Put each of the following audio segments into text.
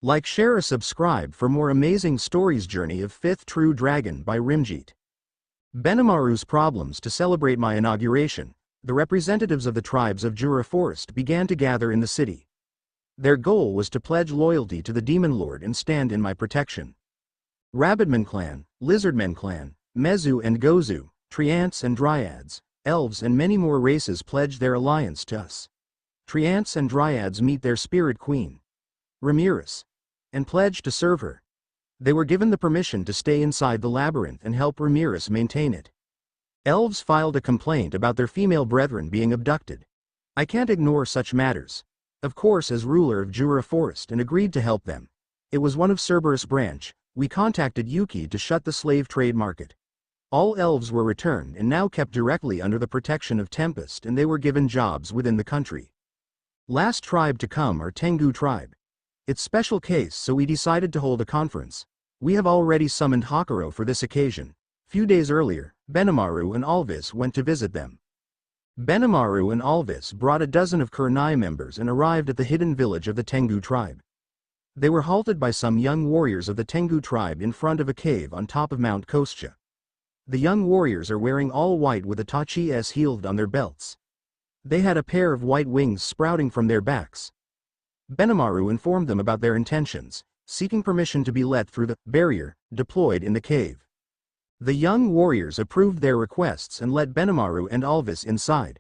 Like, share, or subscribe for more amazing stories. Journey of Fifth True Dragon by Rimjit. Benimaru's problems. To celebrate my inauguration, the representatives of the tribes of Jura Forest began to gather in the city. Their goal was to pledge loyalty to the Demon Lord and stand in my protection. Rabbitman clan, Lizardmen clan, Mezu and Gozu, Treants and Dryads, Elves and many more races pledged their alliance to us. Treants and Dryads meet their spirit queen, Rimuru, and pledged to serve her. They were given the permission to stay inside the labyrinth and help Rimuru maintain it. Elves filed a complaint about their female brethren being abducted. I can't ignore such matters, of course, as ruler of Jura Forest, and agreed to help them. It was one of Cerberus branch. We contacted Yuki to shut the slave trade market. All elves were returned and now kept directly under the protection of Tempest, and they were given jobs within the country. Last tribe to come are Tengu tribe. It's special case, so we decided to hold a conference. We have already summoned Hakuro for this occasion. Few days earlier, Benimaru and Alvis went to visit them. Benimaru and Alvis brought a dozen of Kurnai members and arrived at the hidden village of the Tengu tribe. They were halted by some young warriors of the Tengu tribe in front of a cave on top of Mount Kostya. The young warriors are wearing all white with a tachi healed on their belts. They had a pair of white wings sprouting from their backs. Benimaru informed them about their intentions, seeking permission to be let through the barrier deployed in the cave. The young warriors approved their requests and let Benimaru and Alvis inside.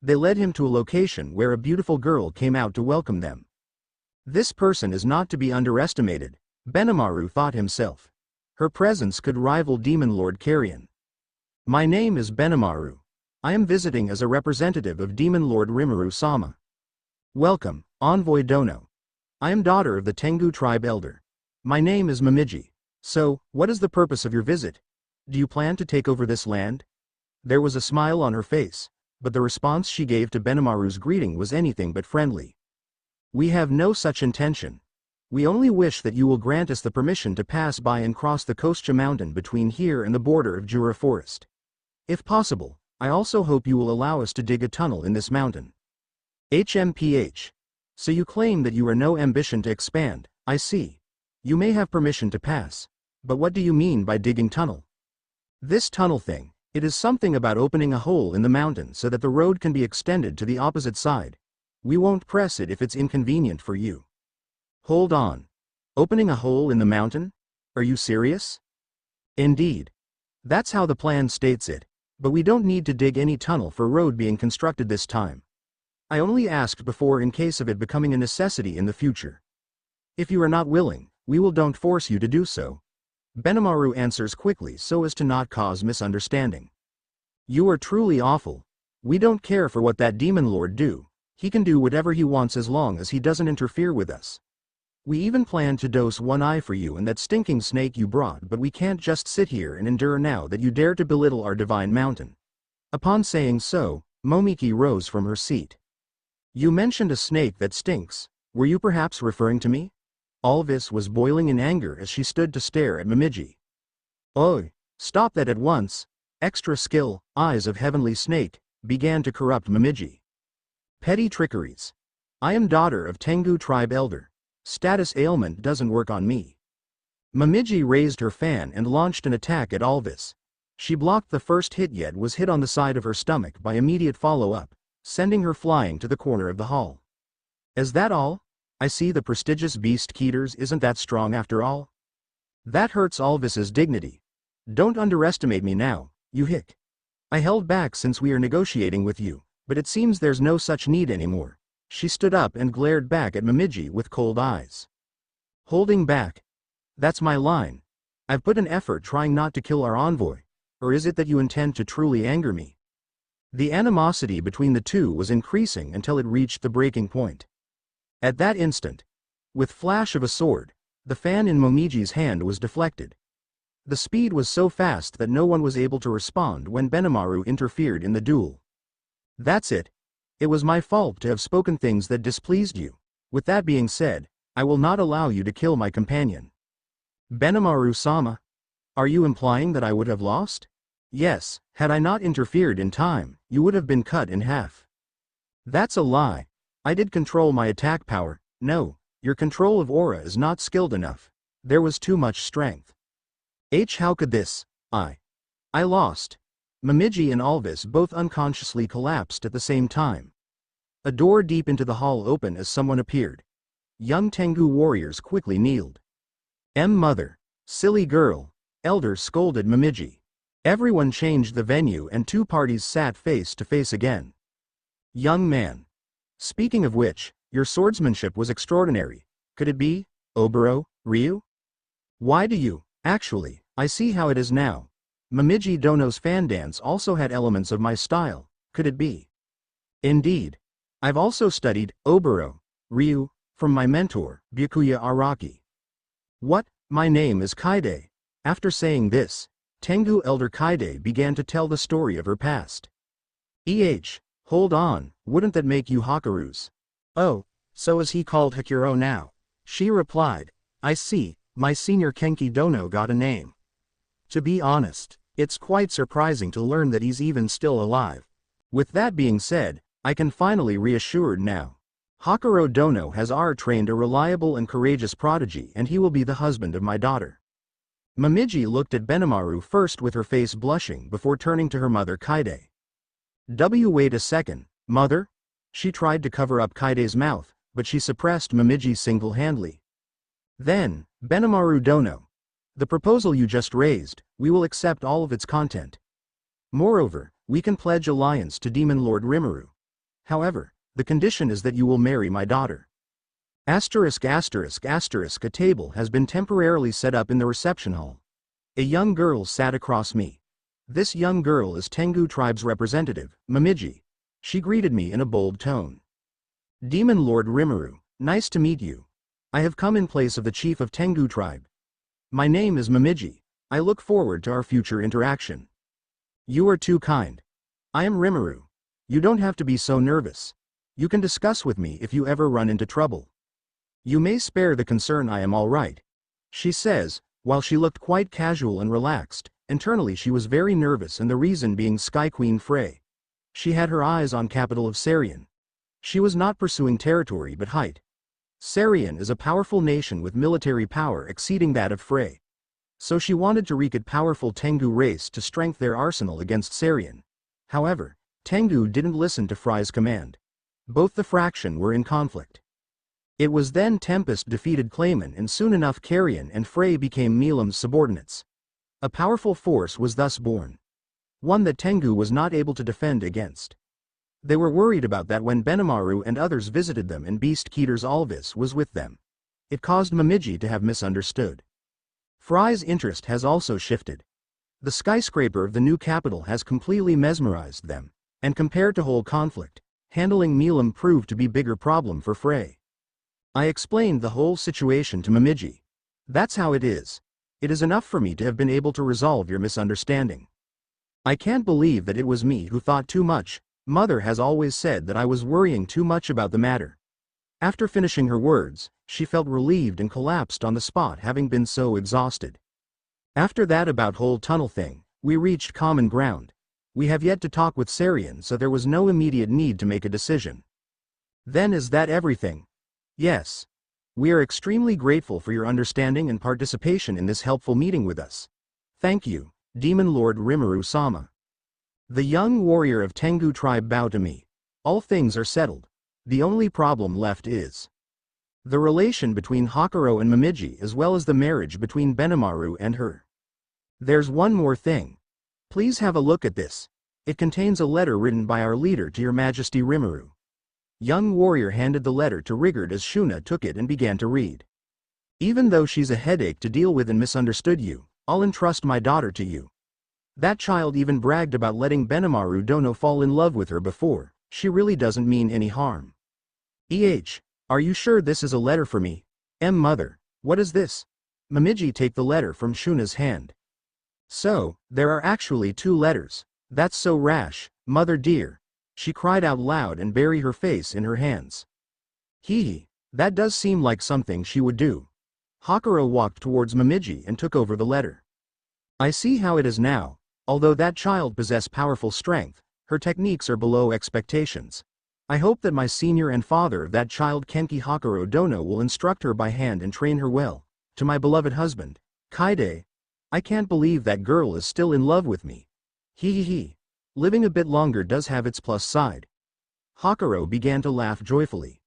They led him to a location where a beautiful girl came out to welcome them. This person is not to be underestimated, Benimaru thought himself. Her presence could rival Demon Lord Carrion. My name is Benimaru. I am visiting as a representative of Demon Lord Rimuru-sama. Welcome, Envoy Dono. I am daughter of the Tengu tribe elder. My name is Momiji. So, what is the purpose of your visit? Do you plan to take over this land? There was a smile on her face, but the response she gave to Benimaru's greeting was anything but friendly. We have no such intention. We only wish that you will grant us the permission to pass by and cross the Kostya mountain between here and the border of Jura Forest. If possible, I also hope you will allow us to dig a tunnel in this mountain. HMPH. So you claim that you are no ambition to expand, I see. You may have permission to pass. But what do you mean by digging tunnel? This tunnel thing, it is something about opening a hole in the mountain so that the road can be extended to the opposite side. We won't press it if it's inconvenient for you. Hold on. Opening a hole in the mountain? Are you serious? Indeed. That's how the plan states it, but we don't need to dig any tunnel for road being constructed this time. I only asked before in case of it becoming a necessity in the future. If you are not willing, we don't force you to do so. Benimaru answers quickly so as to not cause misunderstanding. You are truly awful. We don't care for what that Demon Lord do. He can do whatever he wants as long as he doesn't interfere with us. We even planned to dose one eye for you and that stinking snake you brought, but we can't just sit here and endure now that you dare to belittle our divine mountain. Upon saying so, Momiki rose from her seat. You mentioned a snake that stinks. Were you perhaps referring to me? Alvis was boiling in anger as she stood to stare at Momiji. Oh, stop that at once. Extra skill, eyes of heavenly snake, began to corrupt Momiji. Petty trickeries. I am daughter of Tengu tribe elder. Status ailment doesn't work on me. Momiji raised her fan and launched an attack at Alvis. She blocked the first hit yet was hit on the side of her stomach by immediate follow-up, sending her flying to the corner of the hall. Is that all? I see the prestigious beast Keeters isn't that strong after all. That hurts Alvis's dignity. Don't underestimate me now, you hick. I held back since we are negotiating with you, but it seems there's no such need anymore. She stood up and glared back at Momiji with cold eyes. Holding back? That's my line. I've put an effort trying not to kill our envoy, or is it that you intend to truly anger me? The animosity between the two was increasing until it reached the breaking point. At that instant, with flash of a sword, the fan in Momiji's hand was deflected. The speed was so fast that no one was able to respond when Benimaru interfered in the duel. That's it. It was my fault to have spoken things that displeased you. With that being said, I will not allow you to kill my companion. Benimaru-sama? Are you implying that I would have lost? Yes, had I not interfered in time, you would have been cut in half. That's a lie. I did control my attack power. No, Your control of aura is not skilled enough. There was too much strength. How could this? I lost. Momiji and Alvis both unconsciously collapsed at the same time. A door deep into the hall opened as someone appeared. Young Tengu warriors quickly kneeled. Mother. Silly girl. Elder scolded Momiji. Everyone changed the venue and two parties sat face to face again. Young man. Speaking of which, your swordsmanship was extraordinary. Could it be, Oboro, Ryu? Why do you? Actually, I see how it is now. Momiji Dono's fan dance also had elements of my style. Could it be? Indeed. I've also studied Oboro, Ryu, from my mentor, Byakuya Araki. What? My name is Kaide. After saying this, Tengu Elder Kaide began to tell the story of her past. Hold on, wouldn't that make you Hakuru's? Oh, so is he called Hakuro now? She replied, I see, my senior Kenki Dono got a name. To be honest, it's quite surprising to learn that he's even still alive. With that being said, I can finally reassured now. Hakuro Dono has trained a reliable and courageous prodigy and he will be the husband of my daughter. Momiji looked at Benimaru first with her face blushing before turning to her mother Kaide. Wait a second, mother? She tried to cover up Kaide's mouth, but she suppressed Momiji single-handedly. Then, Benimaru Dono. The proposal you just raised, we will accept all of its content. Moreover, we can pledge alliance to Demon Lord Rimuru. However, the condition is that you will marry my daughter. A table has been temporarily set up in the reception hall. A young girl sat across me. This young girl is Tengu tribe's representative, Momiji. She greeted me in a bold tone. Demon Lord Rimuru, nice to meet you. I have come in place of the chief of Tengu tribe. My name is Momiji. I look forward to our future interaction. You are too kind. I am Rimuru. You don't have to be so nervous. You can discuss with me if you ever run into trouble. You may spare the concern, I am all right. She says, while she looked quite casual and relaxed, internally she was very nervous, and the reason being Sky Queen Frey. She had her eyes on capital of Sarian. She was not pursuing territory but height. Sarian is a powerful nation with military power exceeding that of Frey. So she wanted to wreak a powerful Tengu race to strengthen their arsenal against Sarian. However, Tengu didn't listen to Frey's command. Both the fraction were in conflict. It was then Tempest defeated Clayman, and soon enough Carrion and Frey became Milam's subordinates. A powerful force was thus born. One that Tengu was not able to defend against. They were worried about that when Benimaru and others visited them and Beast Keeter's Alvis was with them. It caused Momiji to have misunderstood. Frey's interest has also shifted. The skyscraper of the new capital has completely mesmerized them, and compared to whole conflict, handling Milam proved to be bigger problem for Frey. I explained the whole situation to Momiji. That's how it is. It is enough for me to have been able to resolve your misunderstanding. I can't believe that it was me who thought too much. Mother has always said that I was worrying too much about the matter. After finishing her words, she felt relieved and collapsed on the spot, having been so exhausted. After that about whole tunnel thing, we reached common ground. We have yet to talk with Sarian, so there was no immediate need to make a decision. Then is that everything? Yes. We are extremely grateful for your understanding and participation in this helpful meeting with us. Thank you, Demon Lord Rimuru-sama. The young warrior of Tengu tribe bowed to me. All things are settled. The only problem left is the relation between Hakuro and Momiji, as well as the marriage between Benimaru and her. There's one more thing. Please have a look at this. It contains a letter written by our leader to Your Majesty Rimuru. Young warrior handed the letter to Rigard as Shuna took it and began to read. Even though she's a headache to deal with and misunderstood you, I'll entrust my daughter to you. That child even bragged about letting Benimaru Dono fall in love with her before. She really doesn't mean any harm. Are you sure this is a letter for me? Mother, what is this? Momiji take the letter from Shuna's hand. So, there are actually 2 letters. That's so rash, mother dear. She cried out loud and buried her face in her hands. That does seem like something she would do. Hakuro walked towards Momiji and took over the letter. I see how it is now. Although that child possesses powerful strength, her techniques are below expectations. I hope that my senior and father of that child Kenki Hakuro Dono will instruct her by hand and train her well. To my beloved husband, Kaide. I can't believe that girl is still in love with me. Hee hee hee. Living a bit longer does have its plus side. Hakuro began to laugh joyfully.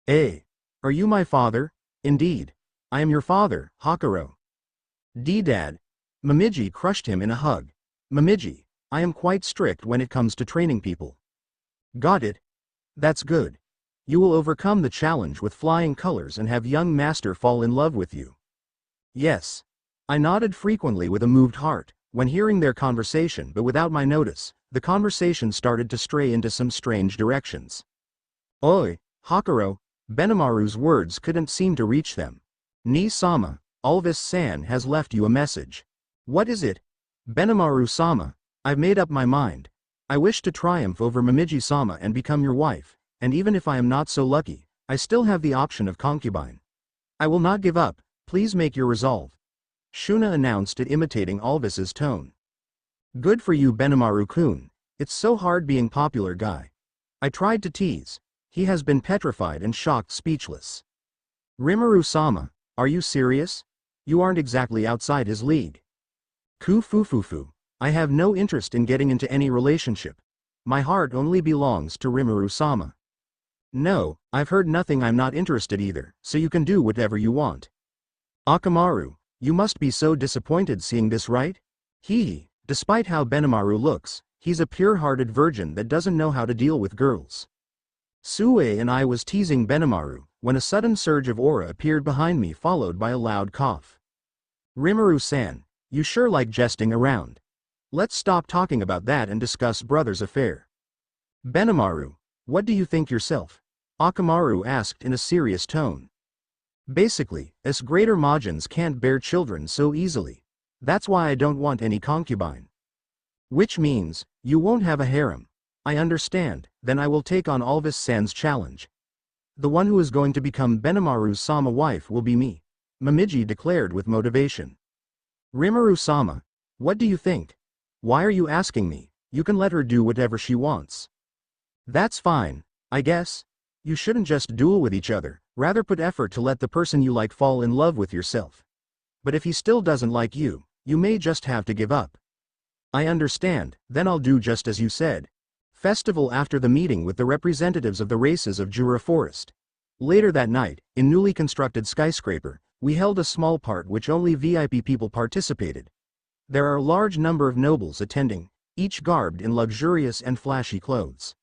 Eh? Are you my father? Indeed. I am your father, Hakuro. Dad. Momiji crushed him in a hug. Momiji, I am quite strict when it comes to training people. Got it? That's good. You will overcome the challenge with flying colors and have young master fall in love with you. Yes. I nodded frequently with a moved heart, when hearing their conversation, but without my notice, the conversation started to stray into some strange directions. Oi, Hakuro, Benimaru's words couldn't seem to reach them. Ni-sama, Alvis-san has left you a message. What is it? Benimaru-sama, I've made up my mind. I wish to triumph over Momiji-sama and become your wife, and even if I am not so lucky, I still have the option of concubine. I will not give up, please make your resolve. Shuna announced it, imitating Alvis's tone. Good for you, Benimaru-kun. It's so hard being popular guy. I tried to tease. He has been petrified and shocked, speechless. Rimuru-sama, are you serious? You aren't exactly outside his league. Ku-fu-fu-fu. I have no interest in getting into any relationship. My heart only belongs to Rimuru-sama. No, I've heard nothing. I'm not interested either, so you can do whatever you want. Akamaru, you must be so disappointed seeing this, right? Despite how Benimaru looks, he's a pure-hearted virgin that doesn't know how to deal with girls. Sue and I was teasing Benimaru, when a sudden surge of aura appeared behind me, followed by a loud cough. Rimuru-san, you sure like jesting around. Let's stop talking about that and discuss brother's affair. Benimaru, what do you think yourself? Akamaru asked in a serious tone. Basically, us greater Majins can't bear children so easily. That's why I don't want any concubine. Which means, you won't have a harem. I understand, then I will take on Alvis-san's challenge. The one who is going to become Benimaru-sama wife will be me, Momiji declared with motivation. Rimuru-sama, what do you think? Why are you asking me? You can let her do whatever she wants. That's fine, I guess. You shouldn't just duel with each other, rather put effort to let the person you like fall in love with yourself. But if he still doesn't like you, you may just have to give up. I understand, then I'll do just as you said. Festival after the meeting with the representatives of the races of Jura Forest. Later that night, in newly constructed skyscraper, we held a small part which only VIP people participated. There are a large number of nobles attending, each garbed in luxurious and flashy clothes.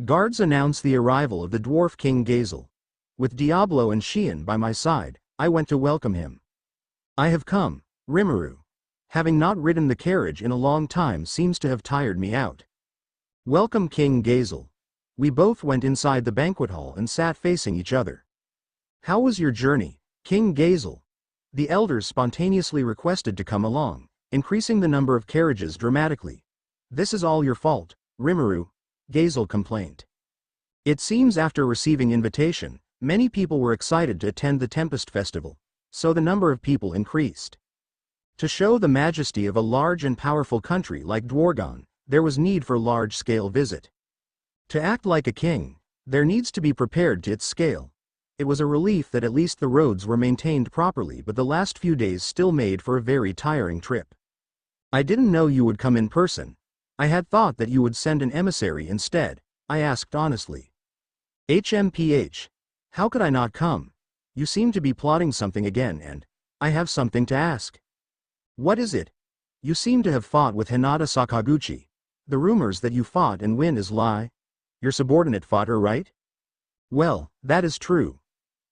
Guards announced the arrival of the dwarf King Gazel. With Diablo and Shion by my side, I went to welcome him. I have come, Rimuru. Having not ridden the carriage in a long time seems to have tired me out. Welcome, King Gazel. We both went inside the banquet hall and sat facing each other. How was your journey, King Gazel? The elders spontaneously requested to come along, increasing the number of carriages dramatically. This is all your fault, Rimuru, Gazel complained. It seems after receiving invitation, many people were excited to attend the Tempest Festival, so the number of people increased. To show the majesty of a large and powerful country like Dwargon, there was need for large-scale visit. To act like a king, there needs to be prepared to its scale. It was a relief that at least the roads were maintained properly, but the last few days still made for a very tiring trip. I didn't know you would come in person. I had thought that you would send an emissary instead, I asked honestly. HMPH. How could I not come? You seem to be plotting something again, and I have something to ask. What is it? You seem to have fought with Hinata Sakaguchi. The rumors that you fought and win is lie. Your subordinate fought her, right? Well, that is true.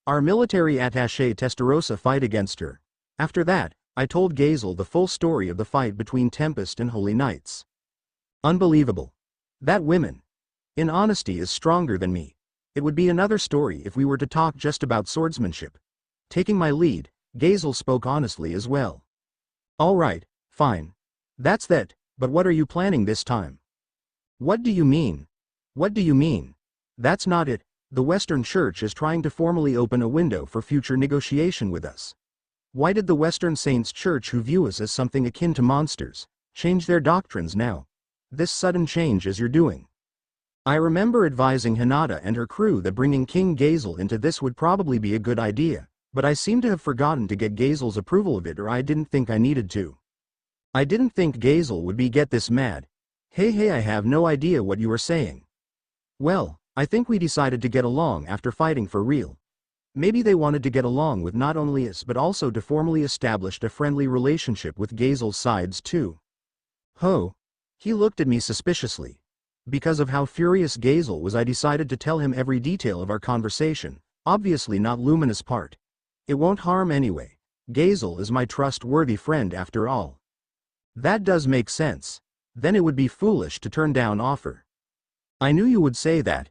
Our military attaché Testarossa fight against her. After that, I told Gazel the full story of the fight between Tempest and Holy Knights. Unbelievable. That woman, in honesty, is stronger than me. It would be another story if we were to talk just about swordsmanship. Taking my lead, Gazel spoke honestly as well. All right, fine. That's that, but what are you planning this time? What do you mean? What do you mean? That's not it. The Western Church is trying to formally open a window for future negotiation with us. Why did the Western Saints Church, who view us as something akin to monsters, change their doctrines now? This sudden change as you're doing. I remember advising Hinata and her crew that bringing King Gazel into this would probably be a good idea, but I seem to have forgotten to get Gazel's approval of it, or I didn't think I needed to. I didn't think Gazel would get this mad. Hey, I have no idea what you are saying. Well, I think we decided to get along after fighting for real. Maybe they wanted to get along with not only us but also to formally establish a friendly relationship with Gazel's sides too. Ho! He looked at me suspiciously. Because of how furious Gazel was, I decided to tell him every detail of our conversation, obviously not Lumina's part. It won't harm anyway. Gazel is my trustworthy friend after all. That does make sense. Then it would be foolish to turn down offer. I knew you would say that.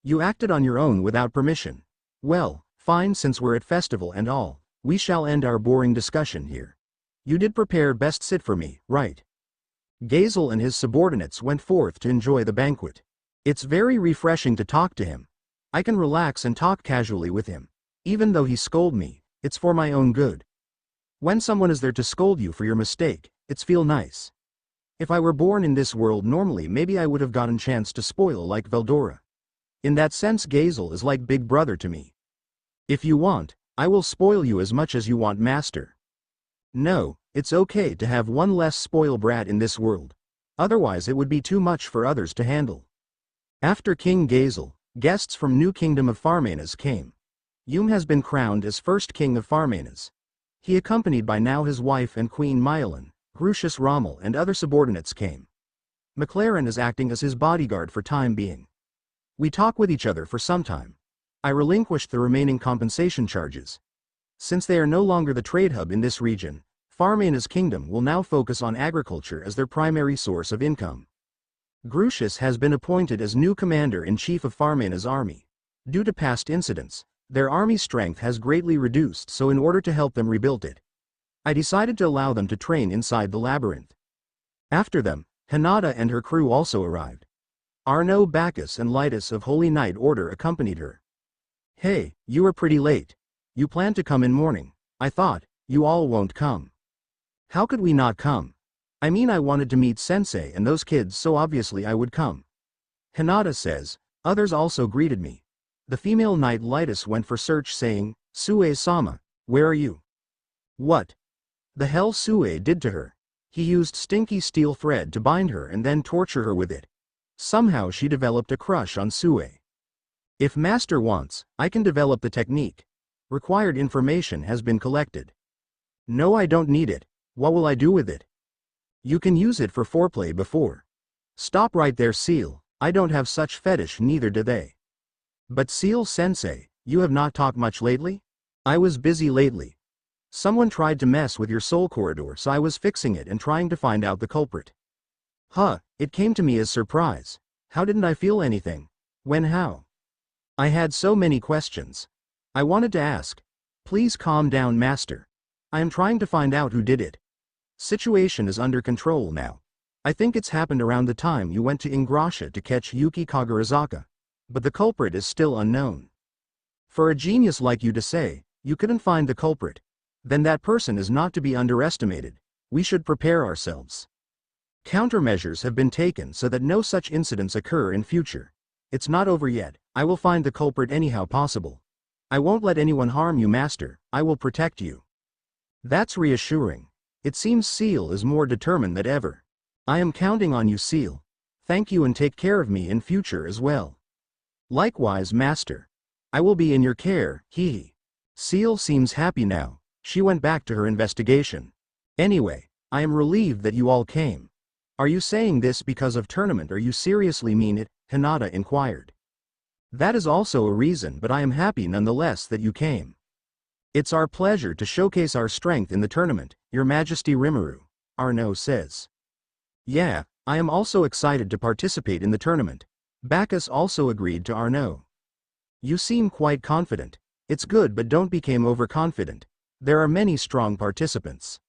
You acted on your own without permission. Well, fine, since we're at festival and all, we shall end our boring discussion here. You did prepare best sit for me, right? Gazel and his subordinates went forth to enjoy the banquet. It's very refreshing to talk to him. I can relax and talk casually with him. Even though he scold me, it's for my own good. When someone is there to scold you for your mistake, it's feel nice. If I were born in this world normally, maybe I would have gotten chance to spoil like Veldora. In that sense, Gazel is like big brother to me. If you want, I will spoil you as much as you want, master. No, it's okay to have one less spoil brat in this world. Otherwise it would be too much for others to handle. After King Gazel, guests from New Kingdom of Farmanas came. Yum has been crowned as first king of Farmanas. He accompanied by now his wife and Queen Myelin, Grucius Rommel and other subordinates came. McLaren is acting as his bodyguard for time being. We talk with each other for some time. I relinquished the remaining compensation charges. Since they are no longer the trade hub in this region, Farmanas Kingdom will now focus on agriculture as their primary source of income. Grucius has been appointed as new commander-in-chief of Farmanas army. Due to past incidents, their army strength has greatly reduced, so in order to help them rebuild it, I decided to allow them to train inside the labyrinth. After them, Hinata and her crew also arrived. Arno, Bacchus and Lytus of Holy Knight Order accompanied her. Hey, you are pretty late. You planned to come in morning. I thought, you all won't come. How could we not come? I mean, I wanted to meet Sensei and those kids, so obviously I would come. Hinata says. Others also greeted me. The female knight Lytus went for search, saying, Sue-sama, where are you? What the hell Sue did to her? He used stinky steel thread to bind her and then torture her with it. Somehow she developed a crush on Sue. If master wants, I can develop the technique. Required information has been collected. No, I don't need it. What will I do with it? You can use it for foreplay before. Stop right there, Seal. I don't have such fetish, neither do they. But Seal Sensei, you have not talked much lately? I was busy lately. Someone tried to mess with your soul corridor, so I was fixing it and trying to find out the culprit. Huh, it came to me as surprise. How didn't I feel anything? When, how? I had so many questions. I wanted to ask. Please calm down, master. I am trying to find out who did it. Situation is under control now. I think it's happened around the time you went to Ingrasha to catch Yuki Kagarizaka. But the culprit is still unknown. For a genius like you to say, you couldn't find the culprit, then that person is not to be underestimated. We should prepare ourselves. Countermeasures have been taken so that no such incidents occur in future. It's not over yet. I will find the culprit anyhow possible. I won't let anyone harm you, master. I will protect you. That's reassuring. It seems Seal is more determined than ever. I am counting on you, Seal. Thank you, and take care of me in future as well. Likewise, master. I will be in your care, hee. Seal seems happy now. She went back to her investigation. Anyway, I am relieved that you all came. Are you saying this because of tournament, or you seriously mean it? Hinata inquired. That is also a reason, but I am happy nonetheless that you came. It's our pleasure to showcase our strength in the tournament, Your Majesty Rimuru, Arno says. Yeah, I am also excited to participate in the tournament. Bacchus also agreed to Arno. You seem quite confident. It's good, but don't become overconfident. There are many strong participants.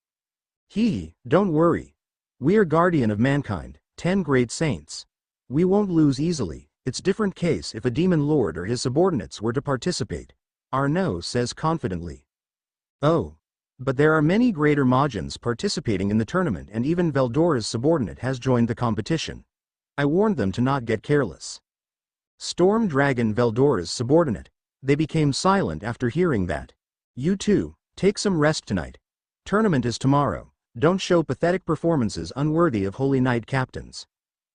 Don't worry. We are guardian of mankind, 10 great saints. We won't lose easily. It's different case if a demon lord or his subordinates were to participate, Arno says confidently. Oh. But there are many greater Mahjins participating in the tournament, and even Veldora's subordinate has joined the competition. I warned them to not get careless. Storm Dragon Veldora's subordinate. They became silent after hearing that. You two, take some rest tonight. Tournament is tomorrow. Don't show pathetic performances unworthy of Holy Knight captains.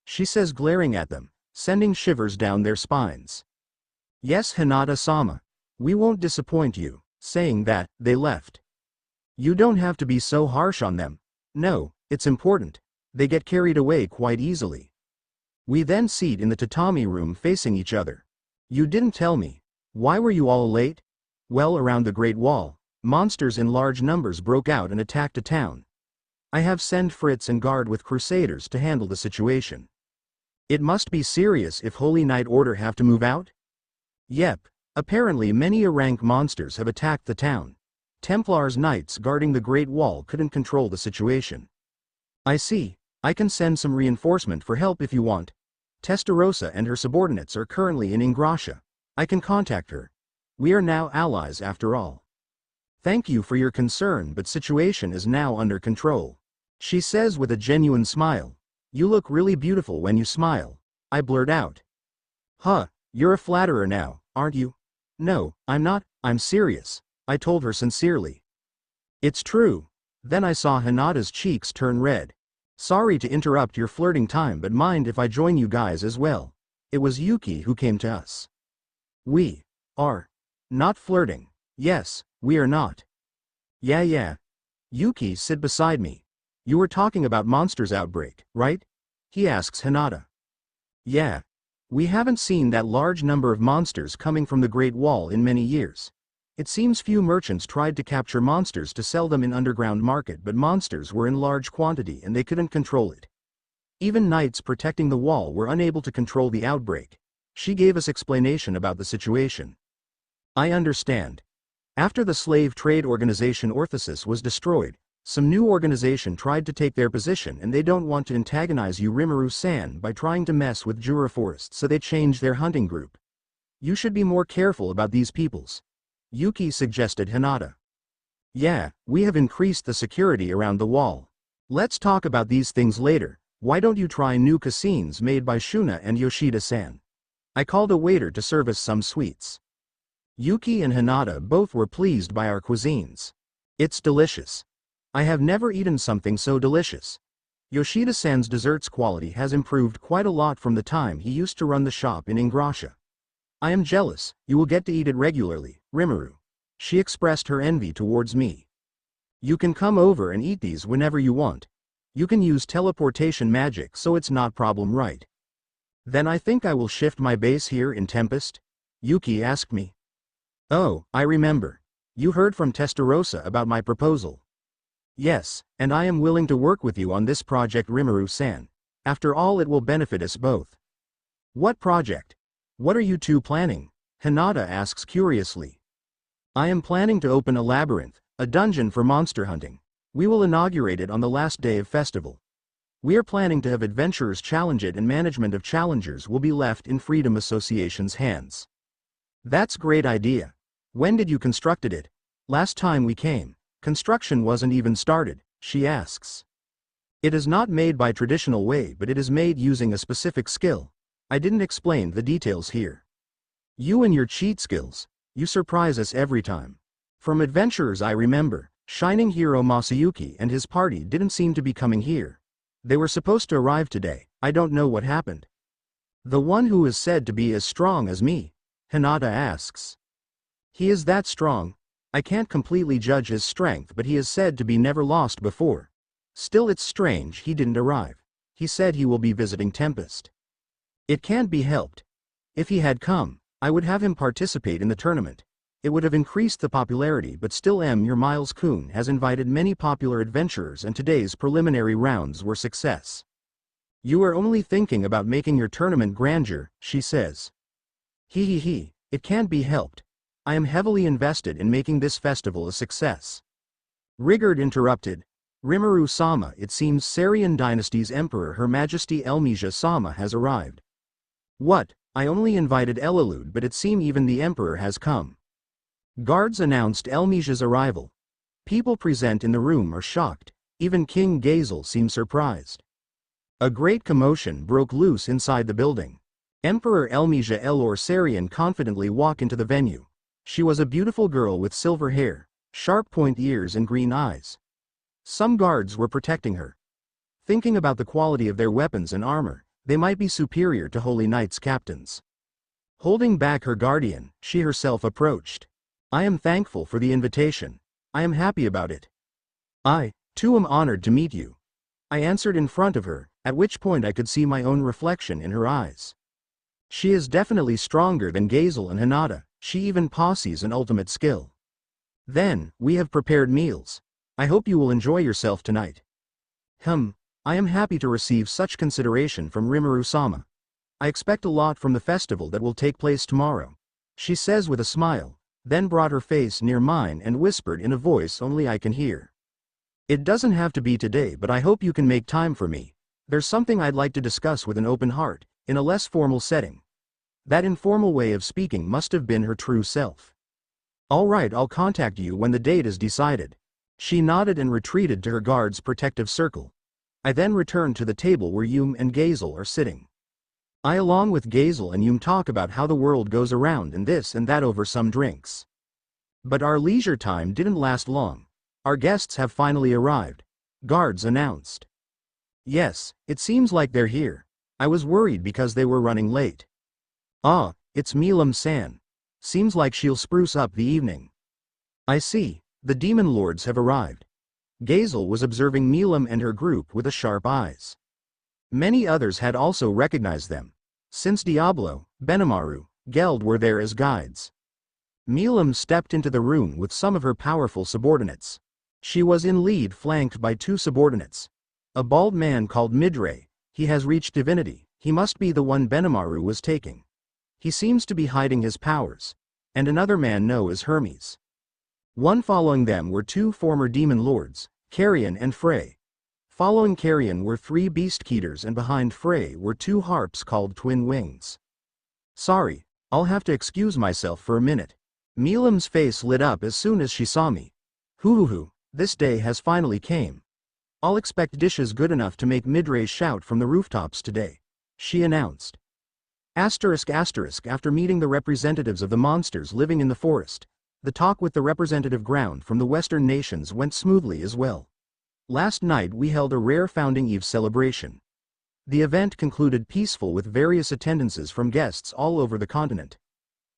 She says, glaring at them, sending shivers down their spines. Yes, Hinata-sama. We won't disappoint you. Saying that, they left. You don't have to be so harsh on them. No, it's important. They get carried away quite easily. We then seat in the tatami room facing each other. You didn't tell me. Why were you all late? Well, around the Great Wall, monsters in large numbers broke out and attacked a town. I have sent Fritz and Guard with Crusaders to handle the situation. It must be serious if Holy Knight Order have to move out? Yep, apparently many rank monsters have attacked the town. Templars knights guarding the Great Wall couldn't control the situation. I see. I can send some reinforcement for help if you want. Testarossa and her subordinates are currently in Ingrassia. I can contact her. We are now allies after all. Thank you for your concern, but situation is now under control. She says with a genuine smile. You look really beautiful when you smile. I blurt out. Huh, you're a flatterer now, aren't you? No, I'm not, I'm serious. I told her sincerely. It's true. Then I saw Hinata's cheeks turn red. Sorry to interrupt your flirting time, but mind if I join you guys as well? It was Yuki who came to us. We are not flirting. Yes, we are not. Yeah. Yuki, sit beside me. You were talking about monsters outbreak, right? He asks Hinata. Yeah. We haven't seen that large number of monsters coming from the Great Wall in many years. It seems few merchants tried to capture monsters to sell them in underground market, but monsters were in large quantity and they couldn't control it. Even knights protecting the wall were unable to control the outbreak. She gave us explanation about the situation. I understand. After the slave trade organization Orthosis was destroyed, some new organization tried to take their position and they don't want to antagonize you Rimuru-san by trying to mess with Jura Forest, so they changed their hunting group. You should be more careful about these peoples. Yuki suggested Hinata. Yeah, we have increased the security around the wall. Let's talk about these things later. Why don't you try new cuisines made by Shuna and Yoshida-san? I called a waiter to serve us some sweets. Yuki and Hinata both were pleased by our cuisines. It's delicious. I have never eaten something so delicious. Yoshida-san's desserts quality has improved quite a lot from the time he used to run the shop in Ingrassia. I am jealous. You will get to eat it regularly, Rimuru. She expressed her envy towards me. You can come over and eat these whenever you want. You can use teleportation magic, so it's not problem, right? Then I think I will shift my base here in Tempest? Yuki asked me. Oh, I remember. You heard from Testarossa about my proposal. Yes, and I am willing to work with you on this project, Rimuru-san. After all, it will benefit us both. What project? What are you two planning? Hinata asks curiously. I am planning to open a labyrinth, a dungeon for monster hunting. We will inaugurate it on the last day of festival. We are planning to have adventurers challenge it, and management of challengers will be left in Freedom Association's hands. That's great idea. When did you constructed it? Last time we came, construction wasn't even started, she asks. It is not made by traditional way, but it is made using a specific skill. I didn't explain the details here. You and your cheat skills, you surprise us every time. From adventurers I remember, Shining Hero Masayuki and his party didn't seem to be coming here. They were supposed to arrive today. I don't know what happened. The one who is said to be as strong as me? Hinata asks. He is that strong? I can't completely judge his strength, but he is said to be never lost before. Still, it's strange he didn't arrive. He said he will be visiting Tempest. It can't be helped. If he had come, I would have him participate in the tournament. It would have increased the popularity, but still your Miles-kun has invited many popular adventurers and today's preliminary rounds were success. You are only thinking about making your tournament grandeur, she says. It can't be helped. I am heavily invested in making this festival a success. Rigard interrupted. Rimuru-sama, it seems Sarian Dynasty's Emperor Her Majesty Elmesia-sama has arrived. What? I only invited Elalude, but it seems even the Emperor has come. Guards announced Elmesia's arrival. People present in the room are shocked. Even King Gazel seems surprised. A great commotion broke loose inside the building. Emperor Elmija Elor Sarian confidently walked into the venue. She was a beautiful girl with silver hair, sharp point ears and green eyes. Some guards were protecting her. Thinking about the quality of their weapons and armor, they might be superior to Holy Knights captains. Holding back her guardian, she herself approached. I am thankful for the invitation. I am happy about it. I, too, am honored to meet you. I answered in front of her, at which point I could see my own reflection in her eyes. She is definitely stronger than Gazel and Hinata, she even posseses an ultimate skill. Then, we have prepared meals. I hope you will enjoy yourself tonight. I am happy to receive such consideration from Rimuru-sama. I expect a lot from the festival that will take place tomorrow, she says with a smile, then brought her face near mine and whispered in a voice only I can hear. It doesn't have to be today, but I hope you can make time for me. There's something I'd like to discuss with an open heart, in a less formal setting. That informal way of speaking must have been her true self. All right, I'll contact you when the date is decided. She nodded and retreated to her guard's protective circle. I then returned to the table where Yum and Gazel are sitting. I along with Gazel and Yum talk about how the world goes around and this and that over some drinks. But our leisure time didn't last long. Our guests have finally arrived, guards announced. Yes, it seems like they're here. I was worried because they were running late. Ah, it's Milam-san. Seems like she'll spruce up the evening. I see, the demon lords have arrived. Gazel was observing Milam and her group with sharp eyes. Many others had also recognized them, since Diablo, Benimaru, Geld were there as guides. Milam stepped into the room with some of her powerful subordinates. She was in lead, flanked by two subordinates. A bald man called Midray, he has reached divinity, he must be the one Benimaru was taking. He seems to be hiding his powers. And another man known as Hermes. One following them were two former demon lords, Carrion and Frey. Following Carrion were three beast-keeters and behind Frey were two harps called Twin Wings. Sorry, I'll have to excuse myself for a minute. Milam's face lit up as soon as she saw me. Hoo, this day has finally came. I'll expect dishes good enough to make Midray shout from the rooftops today, she announced. After meeting the representatives of the monsters living in the forest, the talk with the representative ground from the Western nations went smoothly as well. Last night we held a rare Founding Eve celebration. The event concluded peaceful with various attendances from guests all over the continent.